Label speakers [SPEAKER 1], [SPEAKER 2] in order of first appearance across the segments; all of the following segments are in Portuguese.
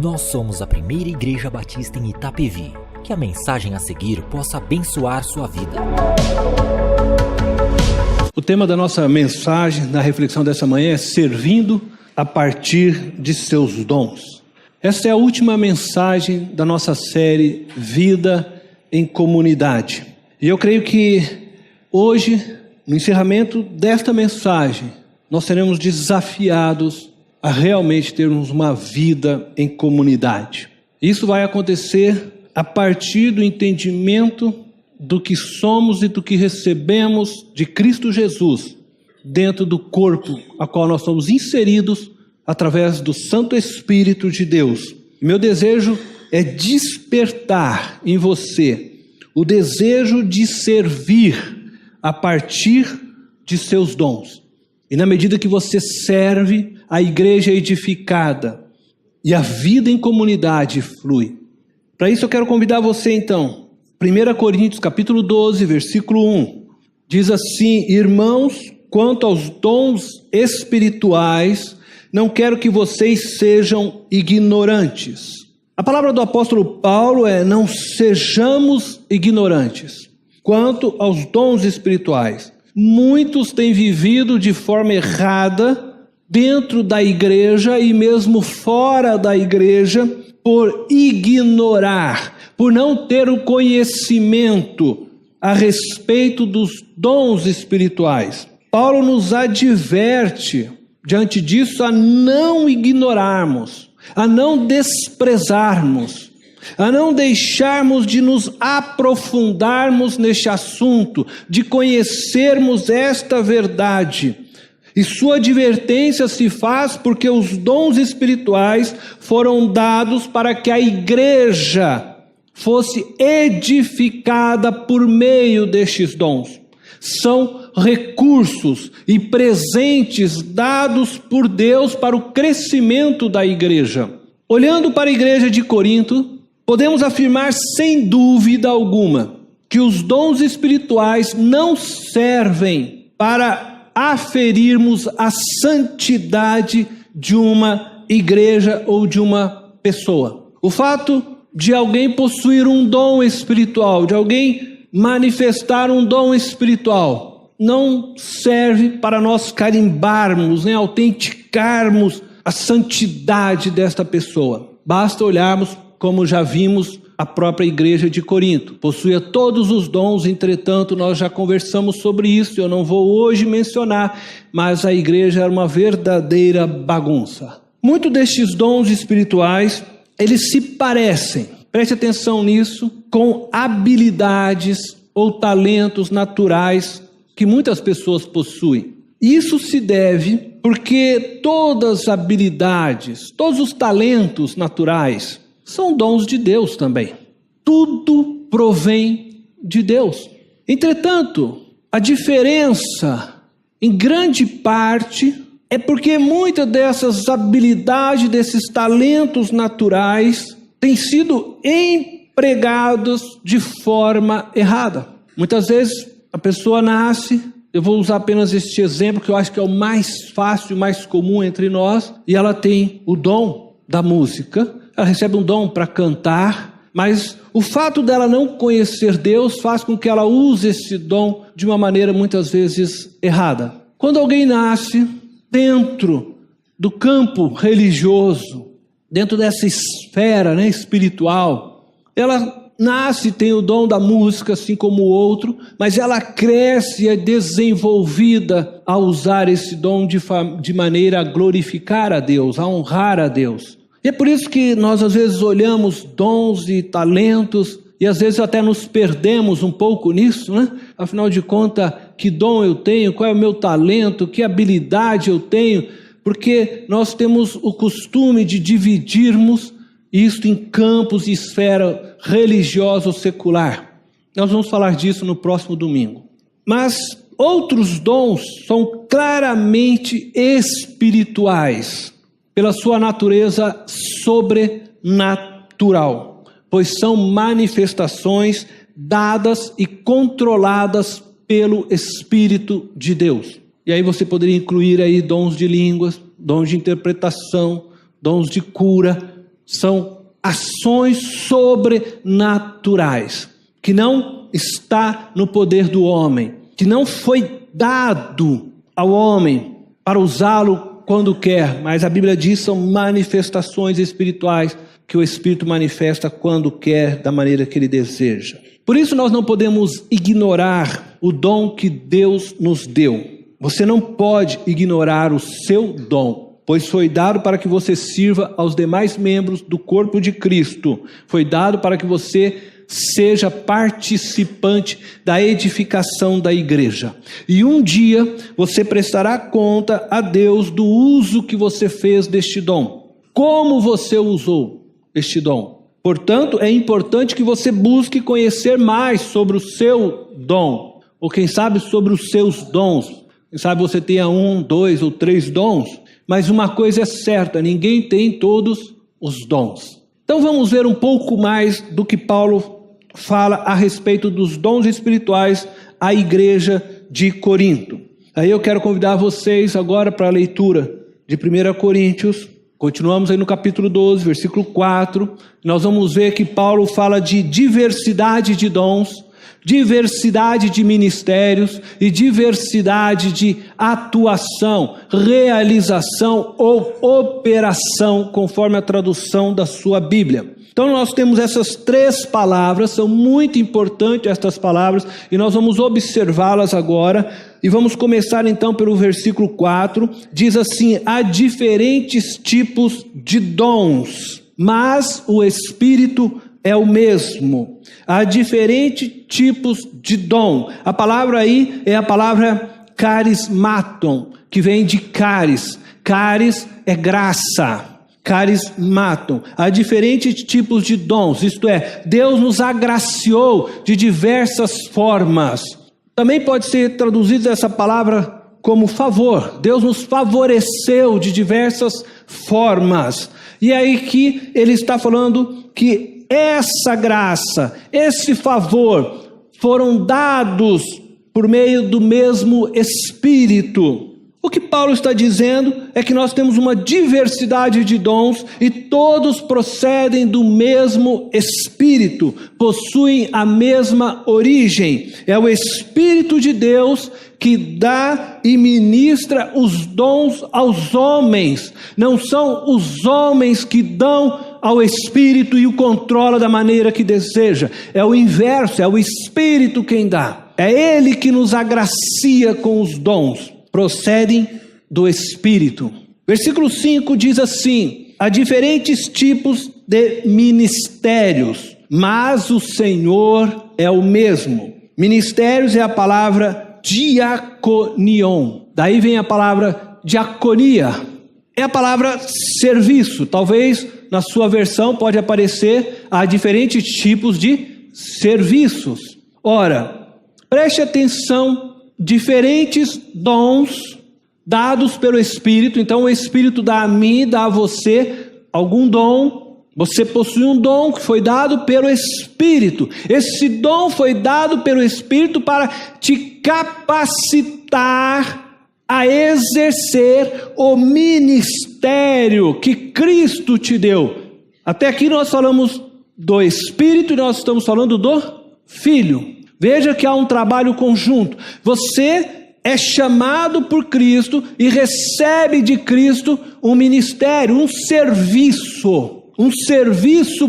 [SPEAKER 1] Nós somos a primeira igreja batista em Itapevi. Que a mensagem a seguir possa abençoar sua vida.
[SPEAKER 2] O tema da nossa mensagem, na reflexão dessa manhã, é servindo a partir de seus dons. Esta é a última mensagem da nossa série Vida em Comunidade. E eu creio que hoje, no encerramento desta mensagem, nós seremos desafiados a realmente termos uma vida em comunidade. Isso vai acontecer a partir do entendimento do que somos e do que recebemos de Cristo Jesus dentro do corpo a qual nós somos inseridos através do Santo Espírito de Deus. Meu desejo é despertar em você o desejo de servir a partir de seus dons. E na medida que você serve, a igreja é edificada e a vida em comunidade flui. Para isso eu quero convidar você então, 1 Coríntios capítulo 12, versículo 1, diz assim: irmãos, quanto aos dons espirituais, não quero que vocês sejam ignorantes. A palavra do apóstolo Paulo é: não sejamos ignorantes. Quanto aos dons espirituais, muitos têm vivido de forma errada dentro da igreja e mesmo fora da igreja, por ignorar, por não ter o conhecimento a respeito dos dons espirituais. Paulo nos adverte, diante disso, a não ignorarmos, a não desprezarmos, a não deixarmos de nos aprofundarmos neste assunto, de conhecermos esta verdade. E sua advertência se faz porque os dons espirituais foram dados para que a igreja fosse edificada por meio destes dons. São recursos e presentes dados por Deus para o crescimento da igreja. Olhando para a igreja de Corinto, podemos afirmar sem dúvida alguma que os dons espirituais não servem para aferirmos a santidade de uma igreja ou de uma pessoa. O fato de alguém possuir um dom espiritual, de alguém manifestar um dom espiritual, não serve para nós carimbarmos, autenticarmos a santidade desta pessoa. Basta olharmos, como já vimos, a própria igreja de Corinto. Possuía todos os dons, entretanto, nós já conversamos sobre isso, eu não vou hoje mencionar, mas a igreja era uma verdadeira bagunça. Muitos destes dons espirituais, eles se parecem, preste atenção nisso, com habilidades ou talentos naturais que muitas pessoas possuem. Isso se deve porque todas as habilidades, todos os talentos naturais são dons de Deus também. Tudo provém de Deus. Entretanto, a diferença, em grande parte, é porque muitas dessas habilidades, desses talentos naturais, têm sido empregados de forma errada. Muitas vezes a pessoa nasce, eu vou usar apenas este exemplo, que eu acho que é o mais fácil, mais comum entre nós, e ela tem o dom da música, ela recebe um dom para cantar, mas o fato dela não conhecer Deus faz com que ela use esse dom de uma maneira muitas vezes errada. Quando alguém nasce dentro do campo religioso, dentro dessa esfera espiritual, ela nasce e tem o dom da música, assim como o outro, mas ela cresce e é desenvolvida a usar esse dom de maneira a glorificar a Deus, a honrar a Deus. E é por isso que nós às vezes olhamos dons e talentos e às vezes até nos perdemos um pouco nisso, Afinal de contas, que dom eu tenho, qual é o meu talento, que habilidade eu tenho, porque nós temos o costume de dividirmos isso em campos e esfera religiosa ou secular. Nós vamos falar disso no próximo domingo. Mas outros dons são claramente espirituais, pela sua natureza sobrenatural, pois são manifestações dadas e controladas pelo Espírito de Deus. E aí você poderia incluir aí dons de línguas, dons de interpretação, dons de cura, são ações sobrenaturais, que não está no poder do homem, que não foi dado ao homem para usá-lo quando quer, mas a Bíblia diz que são manifestações espirituais que o Espírito manifesta quando quer, da maneira que ele deseja. Por isso nós não podemos ignorar o dom que Deus nos deu. Você não pode ignorar o seu dom, pois foi dado para que você sirva aos demais membros do corpo de Cristo. Foi dado para que você seja participante da edificação da igreja. E um dia você prestará conta a Deus do uso que você fez deste dom. Como você usou este dom. Portanto, é importante que você busque conhecer mais sobre o seu dom. Ou quem sabe sobre os seus dons. Quem sabe você tenha 1, 2 ou 3 dons. Mas uma coisa é certa, ninguém tem todos os dons. Então vamos ver um pouco mais do que Paulo fala a respeito dos dons espirituais à igreja de Corinto. Aí eu quero convidar vocês agora para a leitura de 1 Coríntios. Continuamos aí no capítulo 12, versículo 4. Nós vamos ver que Paulo fala de diversidade de dons, diversidade de ministérios e diversidade de atuação, realização ou operação, conforme a tradução da sua Bíblia. Então nós temos essas 3 palavras, são muito importantes estas palavras, e nós vamos observá-las agora, e vamos começar então pelo versículo 4, diz assim: há diferentes tipos de dons, mas o Espírito é o mesmo. Há diferentes tipos de dom. A palavra aí é a palavra carismaton, que vem de caris. Caris é graça. Carismaton. Há diferentes tipos de dons, isto é, Deus nos agraciou de diversas formas. Também pode ser traduzida essa palavra como favor. Deus nos favoreceu de diversas formas. E é aí que ele está falando que essa graça, esse favor, foram dados por meio do mesmo Espírito. O que Paulo está dizendo é que nós temos uma diversidade de dons e todos procedem do mesmo Espírito, possuem a mesma origem. É o Espírito de Deus que dá e ministra os dons aos homens. Não são os homens que dão ao Espírito e o controla da maneira que deseja. É o inverso, é o Espírito quem dá. É Ele que nos agracia com os dons. Procedem do Espírito. Versículo 5 diz assim: há diferentes tipos de ministérios, mas o Senhor é o mesmo. Ministérios é a palavra diaconion. Daí vem a palavra diaconia. É a palavra serviço. Talvez na sua versão pode aparecer há diferentes tipos de serviços. Ora, preste atenção. Diferentes dons dados pelo Espírito. Então o Espírito dá a mim, dá a você algum dom. Você possui um dom que foi dado pelo Espírito. Esse dom foi dado pelo Espírito para te capacitar a exercer o ministério que Cristo te deu. Até aqui nós falamos do Espírito e nós estamos falando do Filho. Veja que há um trabalho conjunto. Você é chamado por Cristo e recebe de Cristo um ministério, um serviço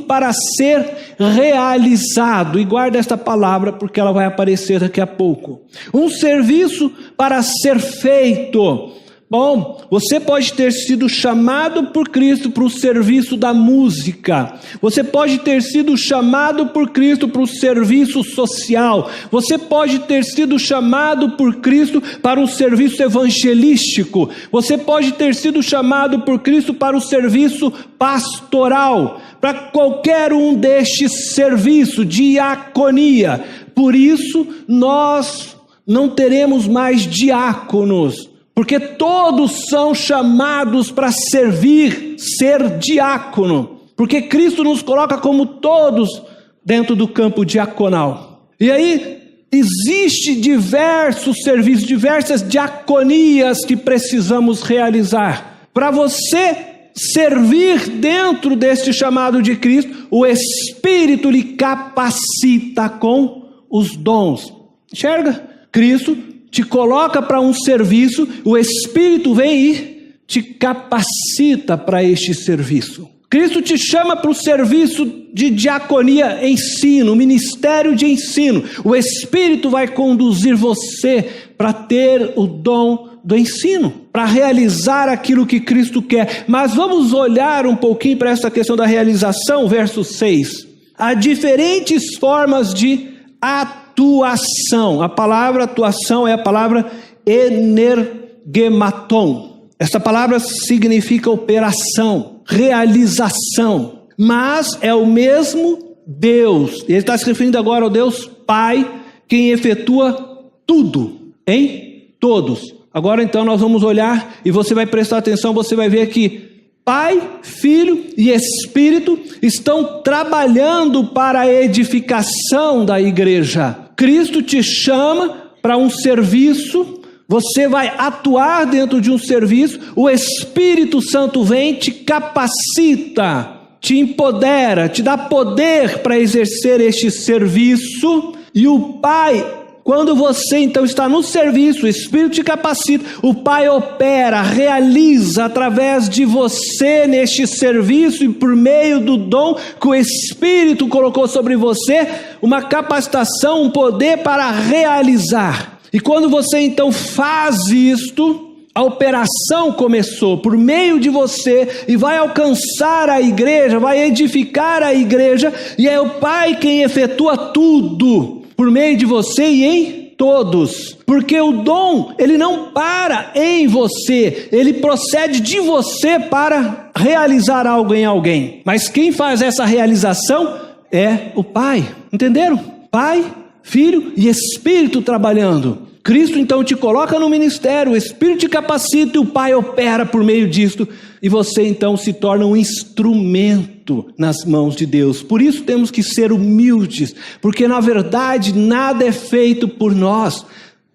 [SPEAKER 2] para ser realizado. E guarda esta palavra porque ela vai aparecer daqui a pouco. Um serviço para ser feito. Bom, você pode ter sido chamado por Cristo para o serviço da música. Você pode ter sido chamado por Cristo para o serviço social. Você pode ter sido chamado por Cristo para o serviço evangelístico. Você pode ter sido chamado por Cristo para o serviço pastoral. Para qualquer um destes serviços, diaconia. Por isso, nós não teremos mais diáconos. Porque todos são chamados para servir, ser diácono. Porque Cristo nos coloca como todos dentro do campo diaconal. E aí, existe diversos serviços, diversas diaconias que precisamos realizar. Para você servir dentro deste chamado de Cristo, o Espírito lhe capacita com os dons. Enxerga? Cristo te coloca para um serviço, o Espírito vem e te capacita para este serviço. Cristo te chama para o serviço de diaconia, ensino, ministério de ensino. O Espírito vai conduzir você para ter o dom do ensino, para realizar aquilo que Cristo quer. Mas vamos olhar um pouquinho para essa questão da realização, verso 6. Há diferentes formas de atuação. A palavra atuação é a palavra energematon. Essa palavra significa operação, realização, mas é o mesmo Deus. Ele está se referindo agora ao Deus Pai, quem efetua tudo em todos. Agora então nós vamos olhar e você vai prestar atenção, você vai ver que Pai, Filho e Espírito estão trabalhando para a edificação da igreja. Cristo te chama para um serviço, você vai atuar dentro de um serviço, o Espírito Santo vem, te capacita, te empodera, te dá poder para exercer este serviço, e o Pai, quando você então está no serviço, o Espírito te capacita, o Pai opera, realiza através de você neste serviço e por meio do dom que o Espírito colocou sobre você, uma capacitação, um poder para realizar. E quando você então faz isto, a operação começou por meio de você e vai alcançar a igreja, vai edificar a igreja, e é o Pai quem efetua tudo por meio de você e em todos. Porque o dom, ele não para em você, ele procede de você para realizar algo em alguém. Mas quem faz essa realização é o Pai. Entenderam? Pai, Filho e Espírito trabalhando. Cristo então te coloca no ministério, o Espírito te capacita e o Pai opera por meio disto, e você então se torna um instrumento nas mãos de Deus. Por isso temos que ser humildes, porque na verdade nada é feito por nós.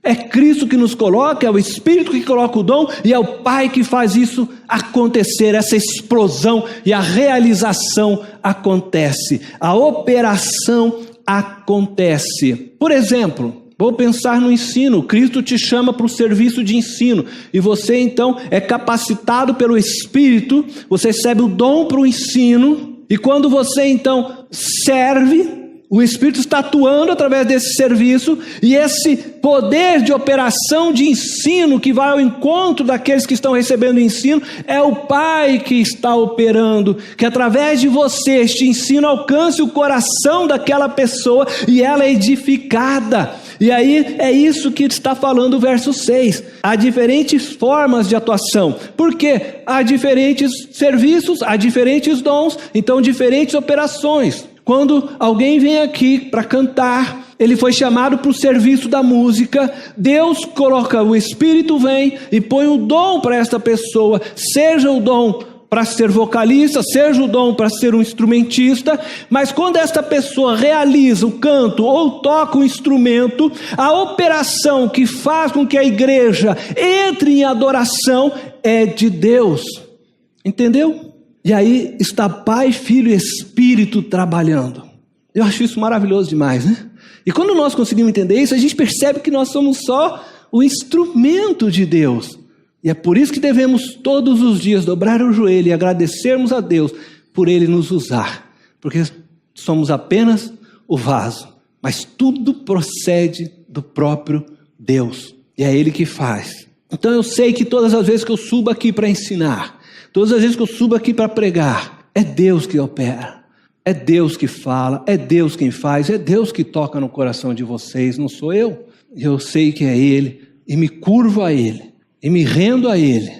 [SPEAKER 2] É Cristo que nos coloca, é o Espírito que coloca o dom, e é o Pai que faz isso acontecer, essa explosão, e a realização acontece, a operação acontece. Por exemplo, vou pensar no ensino. Cristo te chama para o serviço de ensino, e você então é capacitado pelo Espírito, você recebe o dom para o ensino, e quando você então serve, o Espírito está atuando através desse serviço, e esse poder de operação de ensino que vai ao encontro daqueles que estão recebendo o ensino, é o Pai que está operando, que através de você este ensino alcance o coração daquela pessoa e ela é edificada. E aí é isso que está falando o verso 6. Há diferentes formas de atuação. Por quê? Há diferentes serviços, há diferentes dons, então diferentes operações. Quando alguém vem aqui para cantar, ele foi chamado para o serviço da música, Deus coloca, o Espírito vem e põe o dom para esta pessoa, seja o dom para ser vocalista, seja o dom para ser um instrumentista, mas quando esta pessoa realiza o canto ou toca o instrumento, a operação que faz com que a igreja entre em adoração é de Deus. Entendeu? E aí está Pai, Filho e Espírito trabalhando. Eu acho isso maravilhoso demais, né? E quando nós conseguimos entender isso, a gente percebe que nós somos só o instrumento de Deus. E é por isso que devemos todos os dias dobrar o joelho e agradecermos a Deus por Ele nos usar. Porque somos apenas o vaso, mas tudo procede do próprio Deus. E é Ele que faz. Então eu sei que todas as vezes que eu subo aqui para ensinar, todas as vezes que eu subo aqui para pregar, é Deus que opera, é Deus que fala, é Deus quem faz, é Deus que toca no coração de vocês, não sou eu. Eu sei que é Ele e me curvo a Ele e me rendo a Ele,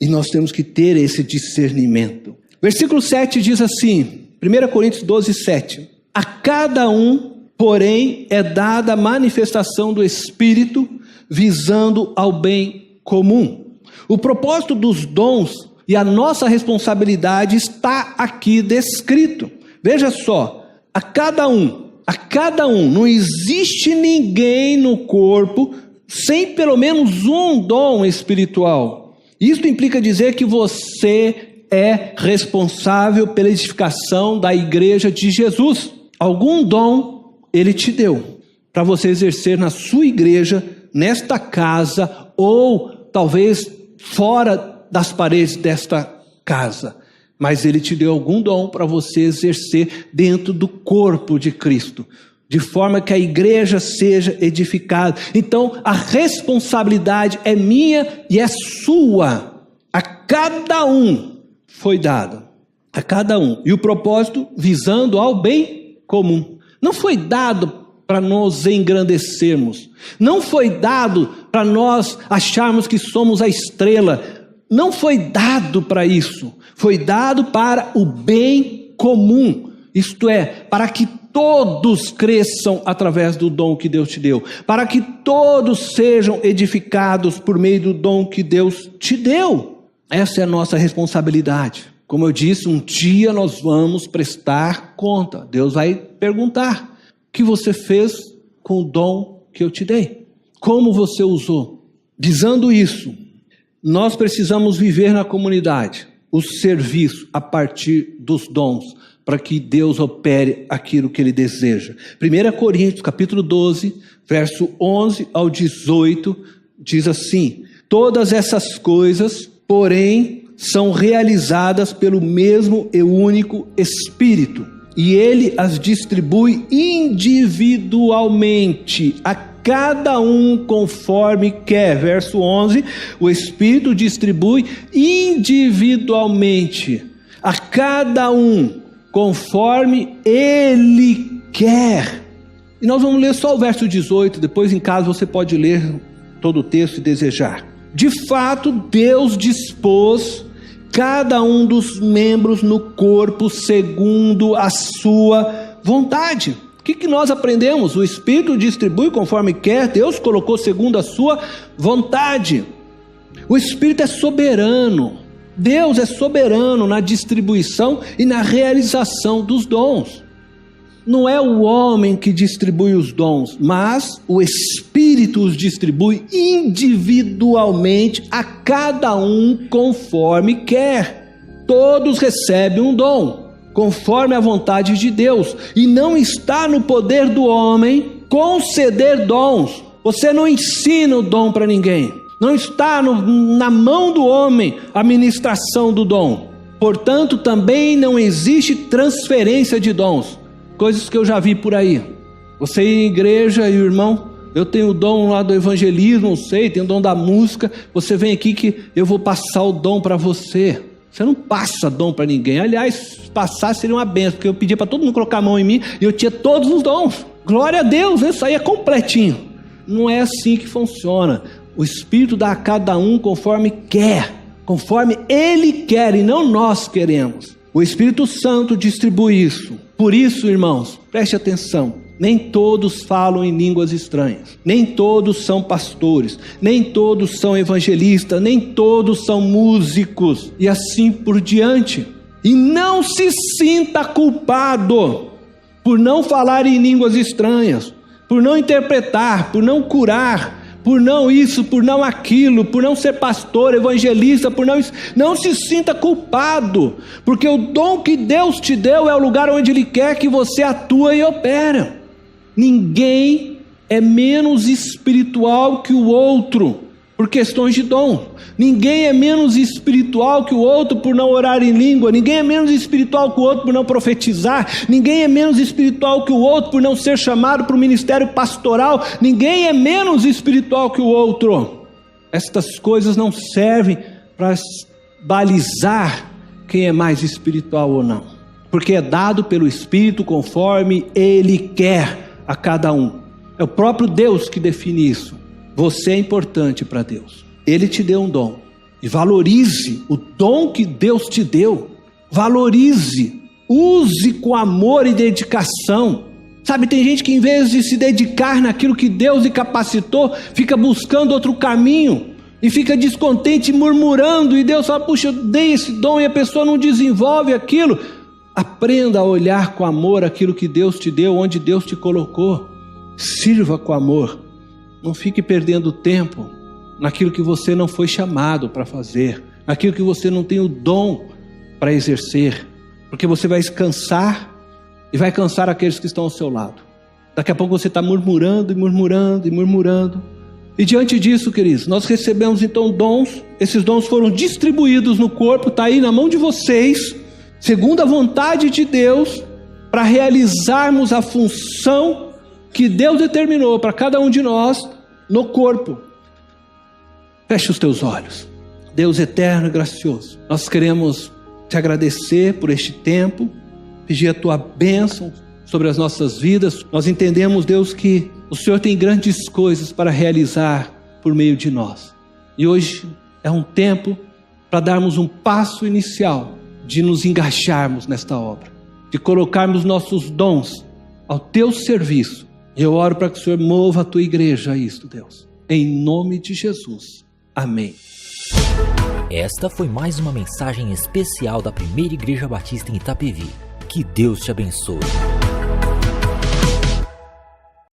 [SPEAKER 2] e nós temos que ter esse discernimento. Versículo 7 diz assim, 1 Coríntios 12, 7, a cada um, porém, é dada a manifestação do Espírito, visando ao bem comum. O propósito dos dons e a nossa responsabilidade está aqui descrito. Veja só, a cada um, não existe ninguém no corpo sem pelo menos um dom espiritual. Isso implica dizer que você é responsável pela edificação da igreja de Jesus. Algum dom Ele te deu para você exercer na sua igreja, nesta casa, ou talvez fora das paredes desta casa. Mas Ele te deu algum dom para você exercer dentro do corpo de Cristo, de forma que a igreja seja edificada. Então, a responsabilidade é minha e é sua. A cada um foi dado. A cada um. E o propósito visando ao bem comum. Não foi dado para nos engrandecermos. Não foi dado para nós acharmos que somos a estrela. Não foi dado para isso. Foi dado para o bem comum. Isto é, para que todos cresçam através do dom que Deus te deu. Para que todos sejam edificados por meio do dom que Deus te deu. Essa é a nossa responsabilidade. Como eu disse, um dia nós vamos prestar conta. Deus vai perguntar: o que você fez com o dom que eu te dei? Como você usou? Visando isso, nós precisamos viver na comunidade o serviço a partir dos dons, para que Deus opere aquilo que Ele deseja. 1 Coríntios, capítulo 12, verso 11 ao 18, diz assim: todas essas coisas, porém, são realizadas pelo mesmo e único Espírito, e Ele as distribui individualmente, a cada um conforme quer. Verso 11, o Espírito distribui individualmente, a cada um conforme Ele quer. E nós vamos ler só o verso 18, depois em casa você pode ler todo o texto se desejar. De fato, Deus dispôs cada um dos membros no corpo segundo a sua vontade. O que nós aprendemos? O Espírito distribui conforme quer, Deus colocou segundo a sua vontade. O Espírito é soberano. Deus é soberano na distribuição e na realização dos dons. Não é o homem que distribui os dons, mas o Espírito os distribui individualmente a cada um conforme quer. Todos recebem um dom, conforme a vontade de Deus, e não está no poder do homem conceder dons. Você não ensina o dom para ninguém. Não está na mão do homem a ministração do dom. Portanto, também não existe transferência de dons. Coisas que eu já vi por aí. Você ir em igreja e o irmão, eu tenho o dom lá do evangelismo, não sei, tenho o dom da música. Você vem aqui que eu vou passar o dom para você. Você não passa dom para ninguém. Aliás, se passar seria uma benção, porque eu pedia para todo mundo colocar a mão em mim e eu tinha todos os dons. Glória a Deus, isso aí é completinho. Não é assim que funciona. O Espírito dá a cada um conforme quer, conforme Ele quer e não nós queremos. O Espírito Santo distribui isso. Por isso, irmãos, preste atenção. Nem todos falam em línguas estranhas. Nem todos são pastores. Nem todos são evangelistas. Nem todos são músicos. E assim por diante. E não se sinta culpado por não falar em línguas estranhas, por não interpretar, por não curar, por não isso, por não aquilo, por não ser pastor, evangelista, por não isso. Não se sinta culpado, porque o dom que Deus te deu é o lugar onde Ele quer que você atue e opere. Ninguém é menos espiritual que o outro por questões de dom. Ninguém é menos espiritual que o outro por não orar em língua. Ninguém é menos espiritual que o outro por não profetizar. Ninguém é menos espiritual que o outro por não ser chamado para o ministério pastoral. Ninguém é menos espiritual que o outro. Estas coisas não servem para balizar quem é mais espiritual ou não, porque é dado pelo Espírito conforme Ele quer a cada um. É o próprio Deus que define isso. Você é importante para Deus. Ele te deu um dom. E valorize o dom que Deus te deu. Valorize. Use com amor e dedicação. Sabe, tem gente que em vez de se dedicar naquilo que Deus lhe capacitou, fica buscando outro caminho. E fica descontente, murmurando. E Deus fala: puxa, eu dei esse dom e a pessoa não desenvolve aquilo. Aprenda a olhar com amor aquilo que Deus te deu, onde Deus te colocou. Sirva com amor. Não fique perdendo tempo naquilo que você não foi chamado para fazer, naquilo que você não tem o dom para exercer, porque você vai cansar e vai cansar aqueles que estão ao seu lado. Daqui a pouco você está murmurando e murmurando e murmurando. E diante disso, queridos, nós recebemos então dons. Esses dons foram distribuídos no corpo, está aí na mão de vocês, segundo a vontade de Deus, para realizarmos a função que Deus determinou para cada um de nós no corpo. Feche os teus olhos. Deus eterno e gracioso, nós queremos te agradecer por este tempo, pedir a tua bênção sobre as nossas vidas. Nós entendemos, Deus, que o Senhor tem grandes coisas para realizar por meio de nós. E hoje é um tempo para darmos um passo inicial de nos engajarmos nesta obra, de colocarmos nossos dons ao teu serviço. E eu oro para que o Senhor mova a tua igreja a isto, Deus. Em nome de Jesus. Amém.
[SPEAKER 1] Esta foi mais uma mensagem especial da Primeira Igreja Batista em Itapevi. Que Deus te abençoe.